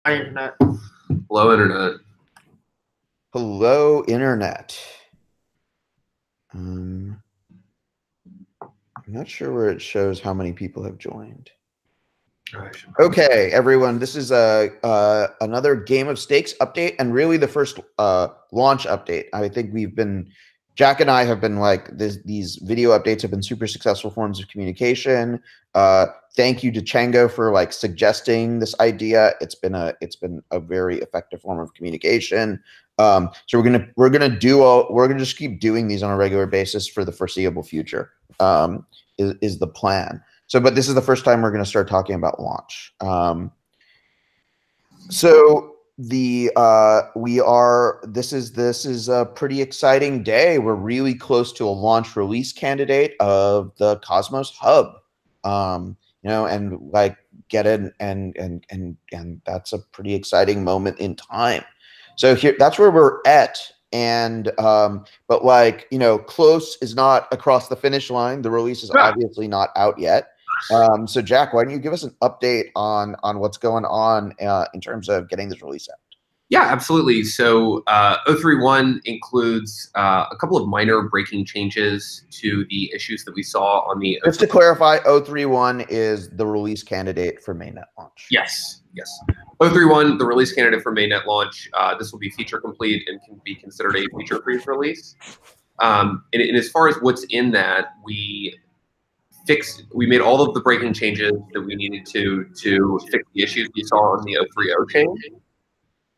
Hi, Internet. Hello, Internet. Hello, Internet. I'm not sure where it shows how many people have joined. Okay, everyone, this is another Game of Stakes update, and really the first launch update. I think Jack and I have been these video updates have been super successful forms of communication. Thank you to Chango for suggesting this idea. It's been a very effective form of communication. So we're gonna just keep doing these on a regular basis for the foreseeable future. Is the plan. So, but this is the first time we're going to start talking about launch. So this is a pretty exciting day. We're really close to a launch release candidate of the Cosmos Hub. And get it, and that's a pretty exciting moment in time. So that's where we're at. And but close is not across the finish line. The release is obviously not out yet. So Jack, why don't you give us an update on what's going on in terms of getting this release out? Yeah, absolutely. So 031 includes a couple of minor breaking changes to the issues that we saw on the. Just to clarify, 031 is the release candidate for mainnet launch. Yes. 031, the release candidate for mainnet launch. This will be feature complete and can be considered a feature freeze release. And as far as what's in that, we made all of the breaking changes that we needed to fix the issues we saw on the 030 change.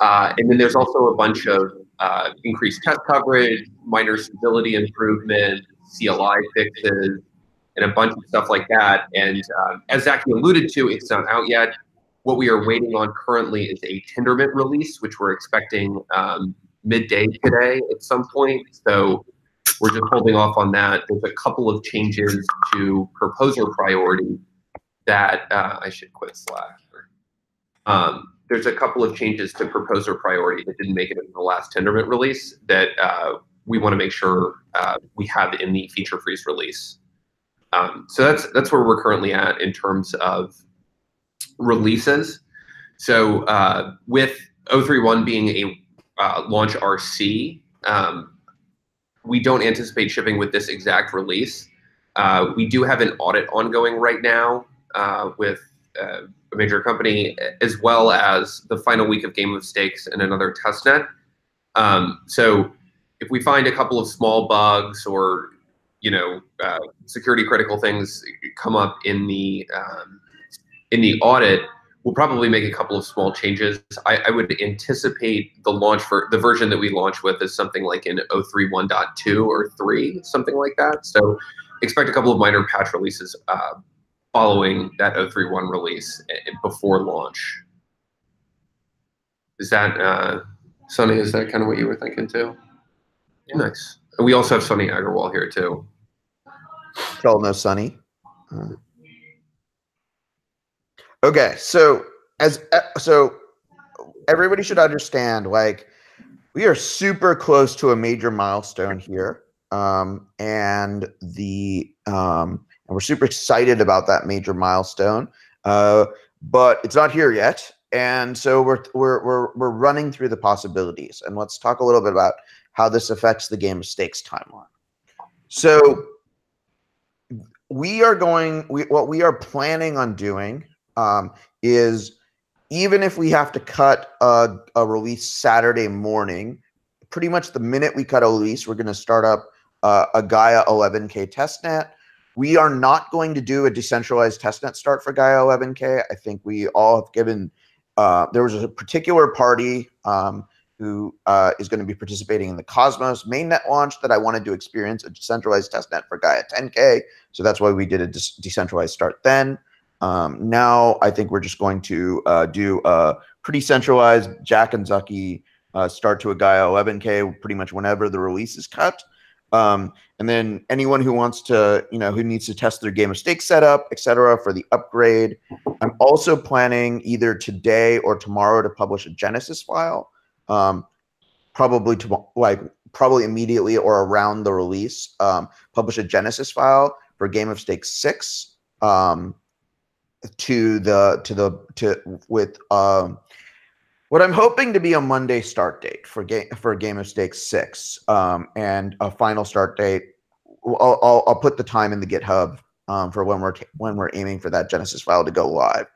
And then there's also a bunch of increased test coverage, minor stability improvement, CLI fixes, and a bunch of stuff like that. And as Zaki alluded to, it's not out yet. What we are waiting on currently is a Tendermint release, which we're expecting midday today at some point. So we're just holding off on that. There's a couple of changes to proposer priority that I should quit Slack. There's a couple of changes to proposer priority that didn't make it in the last Tendermint release that we want to make sure we have in the feature freeze release. So that's where we're currently at in terms of releases. So with 031 being a launch RC, we don't anticipate shipping with this exact release. We do have an audit ongoing right now with a major company, as well as the final week of Game of Stakes and another testnet. So if we find a couple of small bugs or security critical things come up in the audit, we'll probably make a couple of small changes. I would anticipate the launch for the version that we launch with is something like in 031.2 or 3, something like that. So expect a couple of minor patch releases following that 031 release before launch. Is that, Sonny, is that kind of what you were thinking too? Yeah. Nice. And we also have Sonny Agarwal here too. Y'all know Sonny. Okay, so everybody should understand, we are super close to a major milestone here, and we're super excited about that major milestone, but it's not here yet, and so we're running through the possibilities, and let's talk a little bit about how this affects the Game of Stakes timeline. So what we are planning on doing is, even if we have to cut a release Saturday morning, pretty much the minute we cut a release, we're going to start up a Gaia 11K testnet. We are not going to do a decentralized testnet start for Gaia 11K. I think we all have given, there was a particular party who is going to be participating in the Cosmos mainnet launch that I wanted to experience a decentralized testnet for Gaia 10K. So that's why we did a decentralized start then. Now I think we're just going to do a pretty centralized Jack and Zaki start to a Gaia 11K pretty much whenever the release is cut. And then anyone who wants to, who needs to test their Game of Stakes setup, etc., for the upgrade. I'm also planning either today or tomorrow to publish a Genesis file, probably immediately or around the release. Publish a Genesis file for Game of Stakes 6. With What I'm hoping to be a Monday start date for Game of Stakes 6, and a final start date. I'll put the time in the GitHub for when we're aiming for that Genesis file to go live.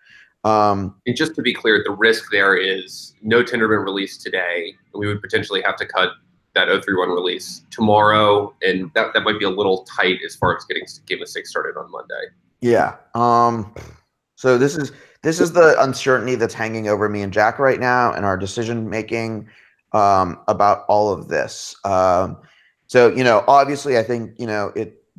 And just to be clear, the risk there is no Tendermint release today. We would potentially have to cut that 031 release tomorrow, and that might be a little tight as far as getting Game of Stakes started on Monday. Yeah. So this is the uncertainty that's hanging over me and Jack right now, and our decision making about all of this. So obviously, I think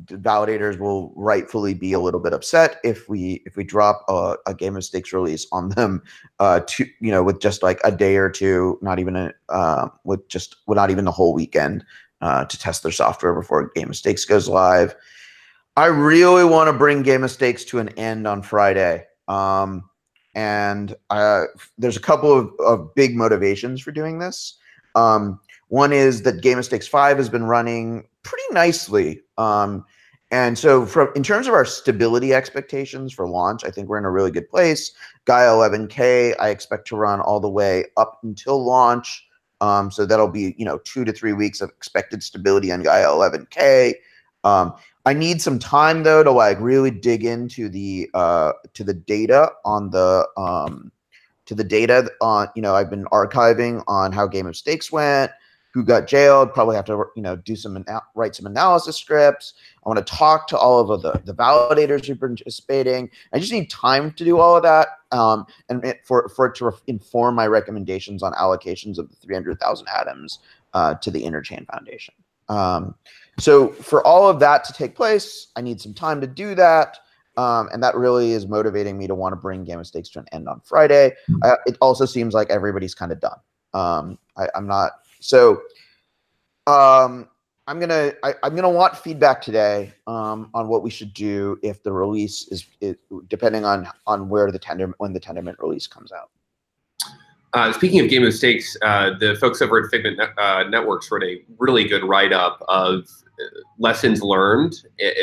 validators will rightfully be a little bit upset if we drop a Game of Stakes release on them, with just like a day or two, not even not even the whole weekend to test their software before Game of Stakes goes live. I really want to bring Game of Stakes to an end on Friday. And there's a couple of big motivations for doing this. One is that Game of Stakes 5 has been running pretty nicely. And so in terms of our stability expectations for launch, I think we're in a really good place. Gaia 11K, I expect to run all the way up until launch. So that'll be 2 to 3 weeks of expected stability on Gaia 11K. I need some time though to like really dig into the data on the I've been archiving on how Game of Stakes went, who got jailed. Probably have to write some analysis scripts. I want to talk to all of the validators who've been participating. I just need time to do all of that, and for it to inform my recommendations on allocations of the 300,000 atoms to the Interchain Foundation. So for all of that to take place, I need some time to do that. And that really is motivating me to want to bring Game of Stakes to an end on Friday. It also seems like everybody's kind of done. I'm not. So I'm gonna want feedback today on what we should do if the release is depending on when the Tendermint release comes out. Speaking of Game of Stakes, the folks over at Figment Networks wrote a really good write-up of lessons learned,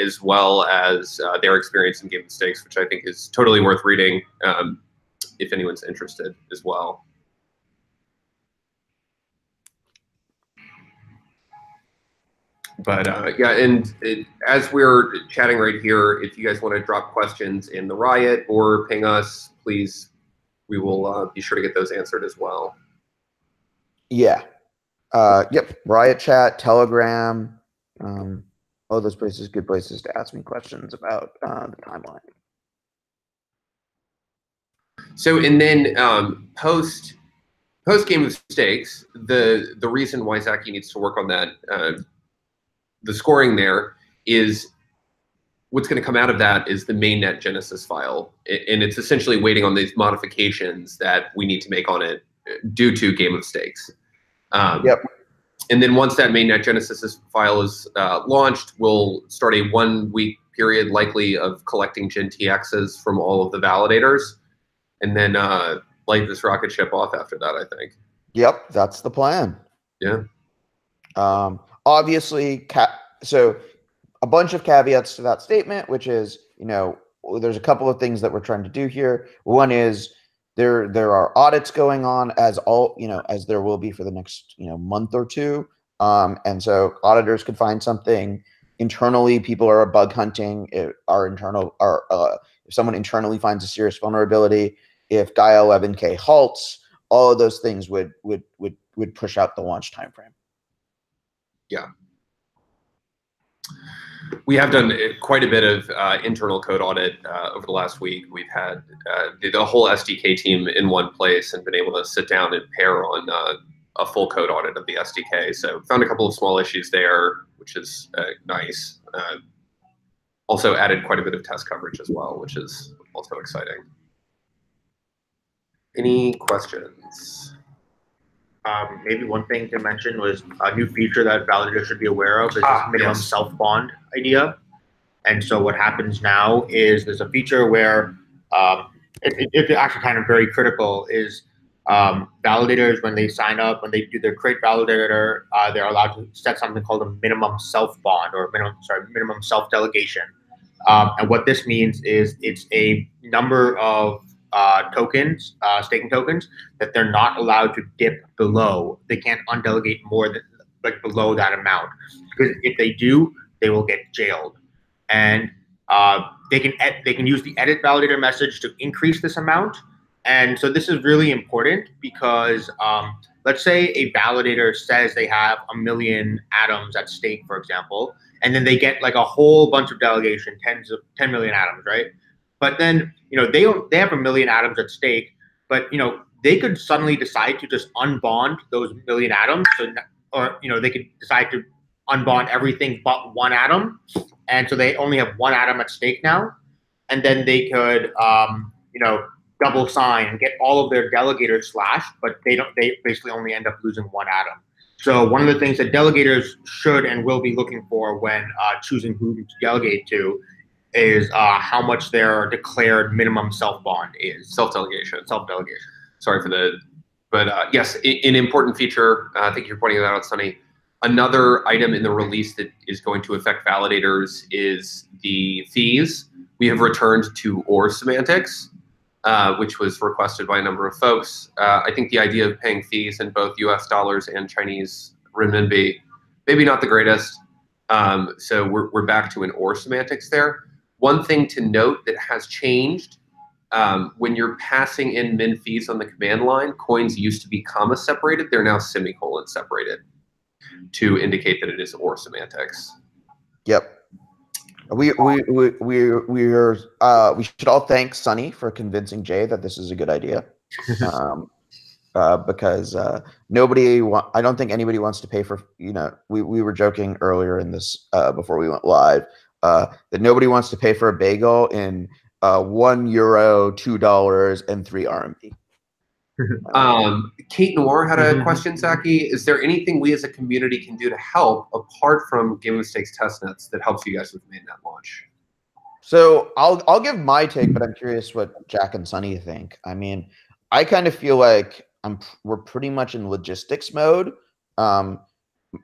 as well as their experience in Game of Stakes, which I think is totally worth reading if anyone's interested as well. But yeah, and as we're chatting right here, if you guys want to drop questions in the Riot or ping us, please. We will be sure to get those answered as well. Yeah. Yep. Riot chat, Telegram, all those places, good places to ask me questions about the timeline. So, and then post Game of Stakes, the reason why Zaki needs to work on that, the scoring there is what's going to come out of that is the mainnet Genesis file. And it's essentially waiting on these modifications that we need to make on it due to Game of Stakes. Yep. And then once that mainnet Genesis file is launched, we'll start a 1 week period likely of collecting GenTXs from all of the validators, and then light this rocket ship off after that, I think. Yep, that's the plan. Yeah. Obviously, so a bunch of caveats to that statement, which is, there's a couple of things that we're trying to do here. One is there are audits going on as there will be for the next, month or two. And so auditors could find something internally. People are bug hunting. If someone internally finds a serious vulnerability, if Gaia 11K halts, all of those things would push out the launch timeframe. Yeah. We have done quite a bit of internal code audit over the last week. We've had the whole SDK team in one place and been able to sit down and pair on a full code audit of the SDK. So found a couple of small issues there, which is nice. Also added quite a bit of test coverage as well, which is also exciting. Any questions? Maybe one thing to mention was a new feature that validators should be aware of is this minimum self-bond idea. And so what happens now is there's a feature where it's actually kind of very critical is validators, when they sign up, when they do their create validator, they're allowed to set something called a minimum self-bond or minimum self-delegation. And what this means is it's a number of tokens, staking tokens, that they're not allowed to dip below. They can't undelegate more than like below that amount, because if they do, they will get jailed. And they can use the edit validator message to increase this amount. And so this is really important because let's say a validator says they have 1 million atoms at stake, for example, and then they get like a whole bunch of delegation, 10 million atoms, right? But then, they have 1 million atoms at stake, but, they could suddenly decide to just unbond those million atoms. Or they could decide to unbond everything but one atom. And so they only have one atom at stake now. And then they could, double sign and get all of their delegators slashed, but they basically only end up losing one atom. So one of the things that delegators should and will be looking for when choosing who to delegate to is how much their declared minimum self bond is. Self-delegation. Sorry for the, but yes, an important feature. Thank you for pointing that out, Sunny. Another item in the release that is going to affect validators is the fees. We have returned to OR semantics, which was requested by a number of folks. I think the idea of paying fees in both US dollars and Chinese renminbi, maybe not the greatest. So we're back to an OR semantics there. One thing to note that has changed, when you're passing in min fees on the command line, coins used to be comma separated. They're now semicolon separated to indicate that it is OR semantics. Yep. We should all thank Sunny for convincing Jay that this is a good idea, because I don't think anybody wants to pay for, we were joking earlier in this before we went live that nobody wants to pay for a bagel in €1, $2, and 3 RMB. Kate Noir had a question, Zaki. Is there anything we as a community can do to help apart from Game of Stakes testnets that helps you guys with mainnet launch? So I'll give my take, but I'm curious what Jack and Sunny think. I mean, I kind of feel like we're pretty much in logistics mode,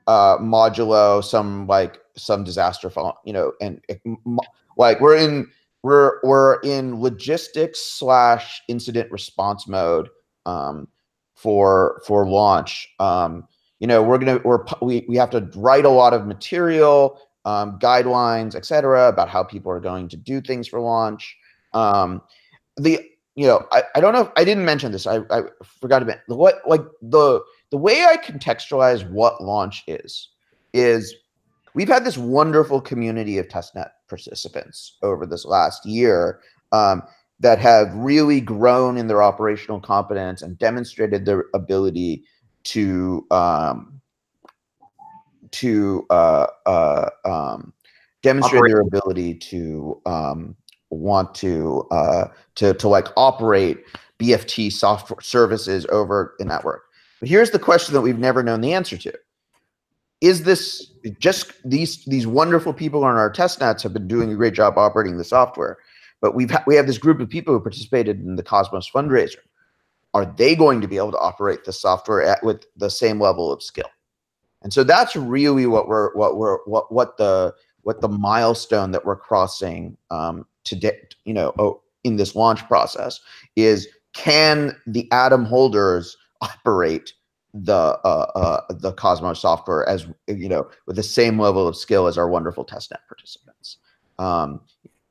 modulo some disaster fall, and like we're in logistics / incident response mode for launch. We have to write a lot of material, guidelines, etc., about how people are going to do things for launch. I don't know if I didn't mention this. I forgot to mention the way I contextualize what launch is we've had this wonderful community of testnet participants over this last year that have really grown in their operational competence and demonstrated their ability to want to like operate BFT software services over the network. But here's the question that we've never known the answer to. Is this just these wonderful people on our testnets have been doing a great job operating the software, but we have this group of people who participated in the Cosmos fundraiser. Are they going to be able to operate the software with the same level of skill? And so that's really what the milestone that we're crossing today, in this launch process is, can the Atom holders operate the Cosmos software as with the same level of skill as our wonderful testnet participants?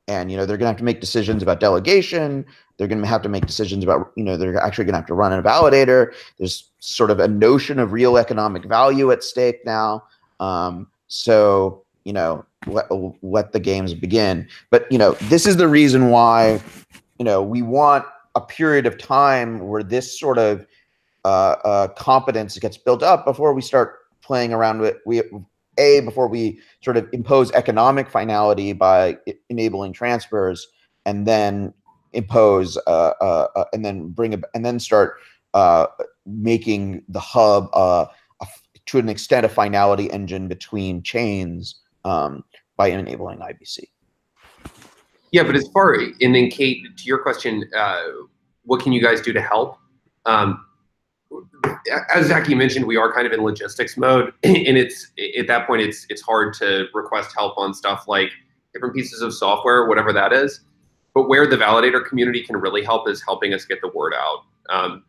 And they're going to have to make decisions about delegation. They're going to have to make decisions about they're actually going to have to run a validator. There's sort of a notion of real economic value at stake now. So let the games begin. But this is the reason why we want a period of time where this sort of competence gets built up before we start playing around with before we sort of impose economic finality by enabling transfers, and then impose and then start making the hub to an extent a finality engine between chains by enabling IBC. Yeah, but and then Kate, to your question, what can you guys do to help? As Zaki mentioned, we are kind of in logistics mode, and it's at that point it's hard to request help on stuff like different pieces of software, whatever that is. But where the validator community can really help is helping us get the word out.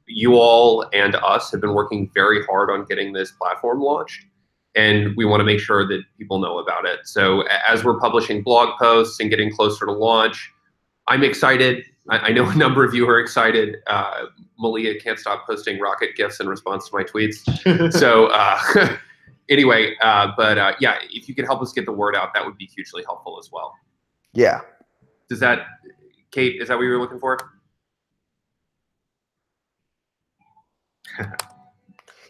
You all and us have been working very hard on getting this platform launched, and we want to make sure that people know about it. So as we're publishing blog posts and getting closer to launch, I'm excited. I know a number of you are excited. Malia can't stop posting rocket gifs in response to my tweets. So anyway, yeah, if you could help us get the word out, that would be hugely helpful as well. Yeah. Does that, Kate, is that what you were looking for?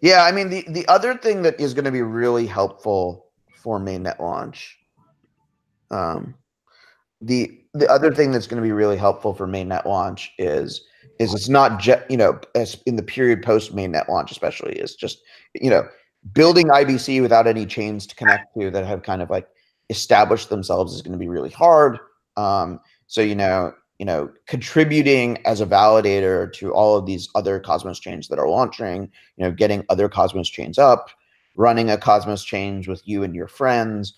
Yeah, I mean, the other thing that is going to be really helpful for mainnet launch, the other thing that's going to be really helpful for mainnet launch is it's not just, you know, as in the period post mainnet launch especially, is just, you know, building IBC without any chains to connect to that have kind of like established themselves is going to be really hard. So you know, contributing as a validator to all of these other Cosmos chains that are launching, you know, getting other Cosmos chains up, running a Cosmos chain with you and your friends.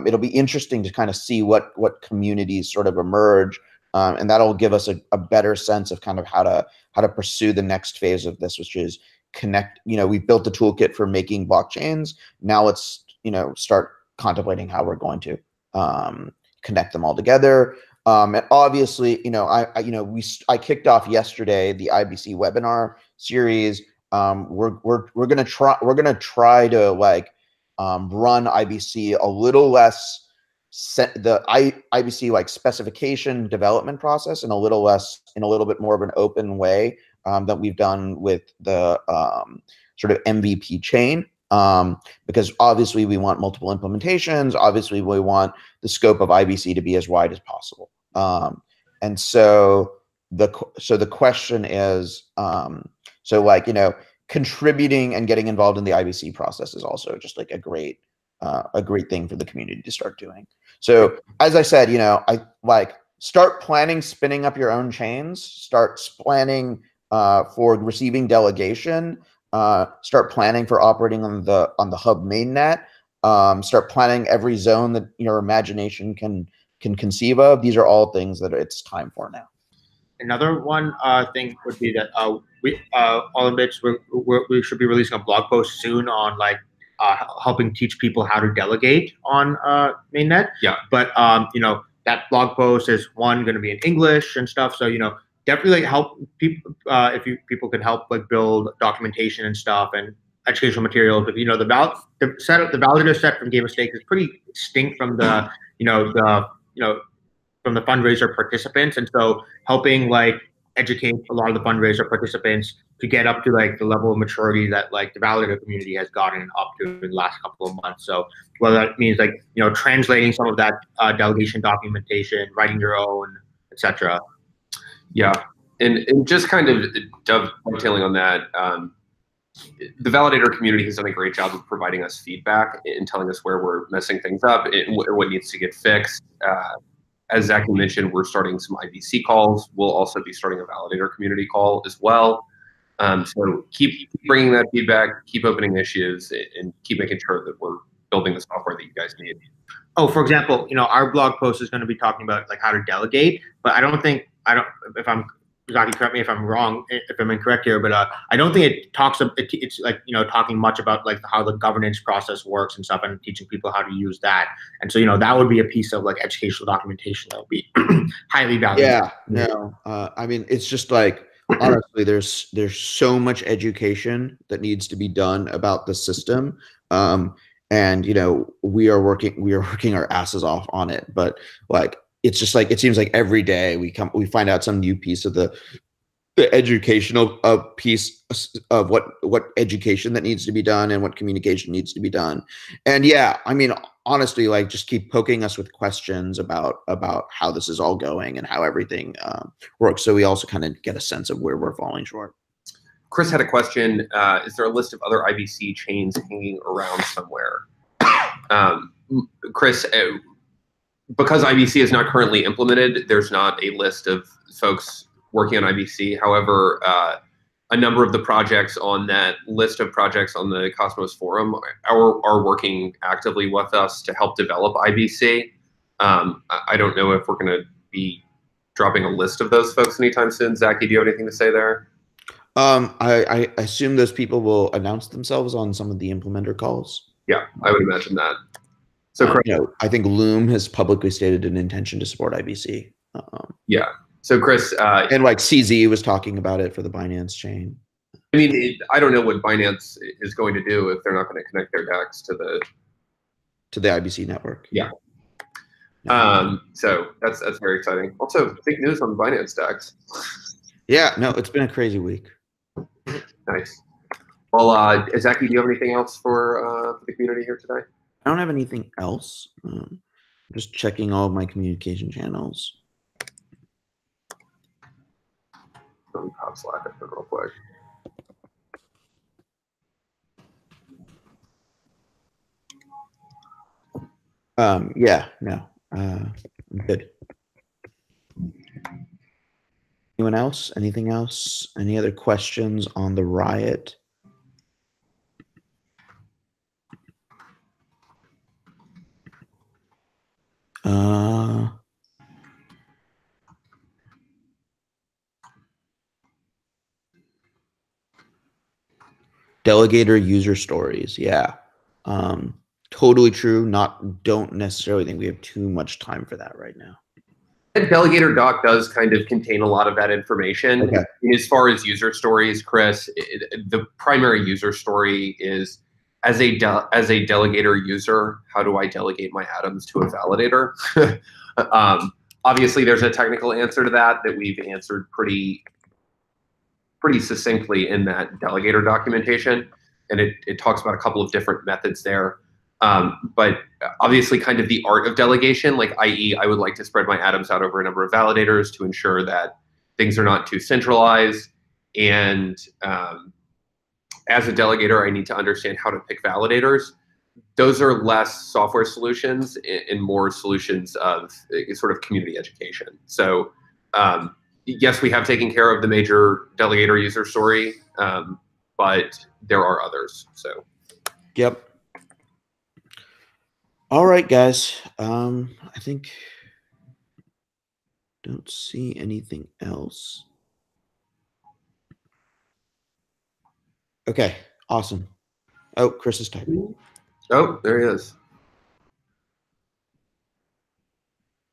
It'll be interesting to kind of see what communities sort of emerge, and that'll give us a better sense of kind of how to pursue the next phase of this, which is connect. You know, we've built the toolkit for making blockchains. Now let's, you know, start contemplating how we're going to connect them all together. And obviously, you know, I kicked off yesterday the IBC webinar series. We're gonna try to like run IBC a little less IBC like specification development process in a little bit more of an open way that we've done with the sort of MVP chain. Because obviously we want multiple implementations. Obviously we want the scope of IBC to be as wide as possible. And so the question is, so like, you know, contributing and getting involved in the IBC process is also just like a great thing for the community to start doing. So as I said, you know, I like start planning, spinning up your own chains, start planning for receiving delegation, start planning for operating on the hub mainnet, start planning every zone that your imagination can conceive of. These are all things that it's time for now. Another one thing would be that all of bits we should be releasing a blog post soon on like helping teach people how to delegate on mainnet. Yeah. But you know, that blog post is going to be in English and stuff. So you know, definitely help people if people can help like build documentation and stuff and educational materials. But you know, the validator set from Game of Stakes is pretty distinct from the from the fundraiser participants, and so helping like educate a lot of the fundraiser participants to get up to like the level of maturity that like the validator community has gotten up to in the last couple of months. So whether that means like, you know, translating some of that delegation documentation, writing your own, etc. Yeah, and just kind of dovetailing on that, the validator community has done a great job of providing us feedback and telling us where we're messing things up and what needs to get fixed. As Zaki mentioned, we're starting some IBC calls. We'll also be starting a validator community call as well. So keep bringing that feedback, keep opening issues, and keep making sure that we're building the software that you guys need. Oh, for example, you know, our blog post is going to be talking about like how to delegate, but if I'm, Zaki, correct me if I'm wrong, if I'm incorrect here, but I don't think it's like, you know, talking much about like how the governance process works and stuff and teaching people how to use that. And so, you know, that would be a piece of like educational documentation that would be highly valuable. Yeah, no, I mean, it's just like, honestly, there's so much education that needs to be done about the system. And, you know, we are working our asses off on it, but like, it's just like, it seems like every day we find out some new piece of the educational piece of what education that needs to be done and what communication needs to be done. And yeah, I mean, honestly, like just keep poking us with questions about how this is all going and how everything works. So we also kind of get a sense of where we're falling short. Chris had a question. Is there a list of other IBC chains hanging around somewhere? Chris, because IBC is not currently implemented, there's not a list of folks working on IBC. However, a number of the projects on that list of projects on the Cosmos forum are working actively with us to help develop IBC. I don't know if we're going to be dropping a list of those folks anytime soon. Zaki, do you have anything to say there? I assume those people will announce themselves on some of the implementer calls. Yeah, I would imagine that. So, Chris, I think Loom has publicly stated an intention to support IBC. Yeah. So, Chris, and like CZ was talking about it for the Binance chain. I mean, I don't know what Binance is going to do if they're not going to connect their DEX to the IBC network. Yeah. So that's very exciting. Also, big news on the Binance DEX. Yeah. No, it's been a crazy week. Nice. Well, Zaki, do you have anything else for the community here today? I don't have anything else. Just checking all of my communication channels. Pop Slack real quick. Yeah, no, I'm good. Anyone else? Anything else? Any other questions on the riot? Delegator user stories. Yeah. Totally true. Don't necessarily think we have too much time for that right now. And Delegator doc does kind of contain a lot of that information. Okay. As far as user stories, Chris, the primary user story is as a Delegator user, how do I delegate my atoms to a validator? Obviously, there's a technical answer to that we've answered pretty succinctly in that Delegator documentation, and it talks about a couple of different methods there. But obviously kind of the art of delegation, like i.e. I would like to spread my atoms out over a number of validators to ensure that things are not too centralized. And as a delegator, I need to understand how to pick validators. Those are less software solutions and more solutions of sort of community education. So yes, we have taken care of the major delegator user story, but there are others. So, yep. All right, guys. I think don't see anything else. Okay, awesome. Oh, Chris is typing. Oh, there he is.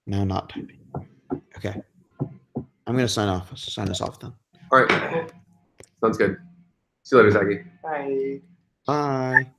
Now not typing. Okay. I'm going to sign us off then. All right. Sounds good. See you later, Zaki. Bye. Bye.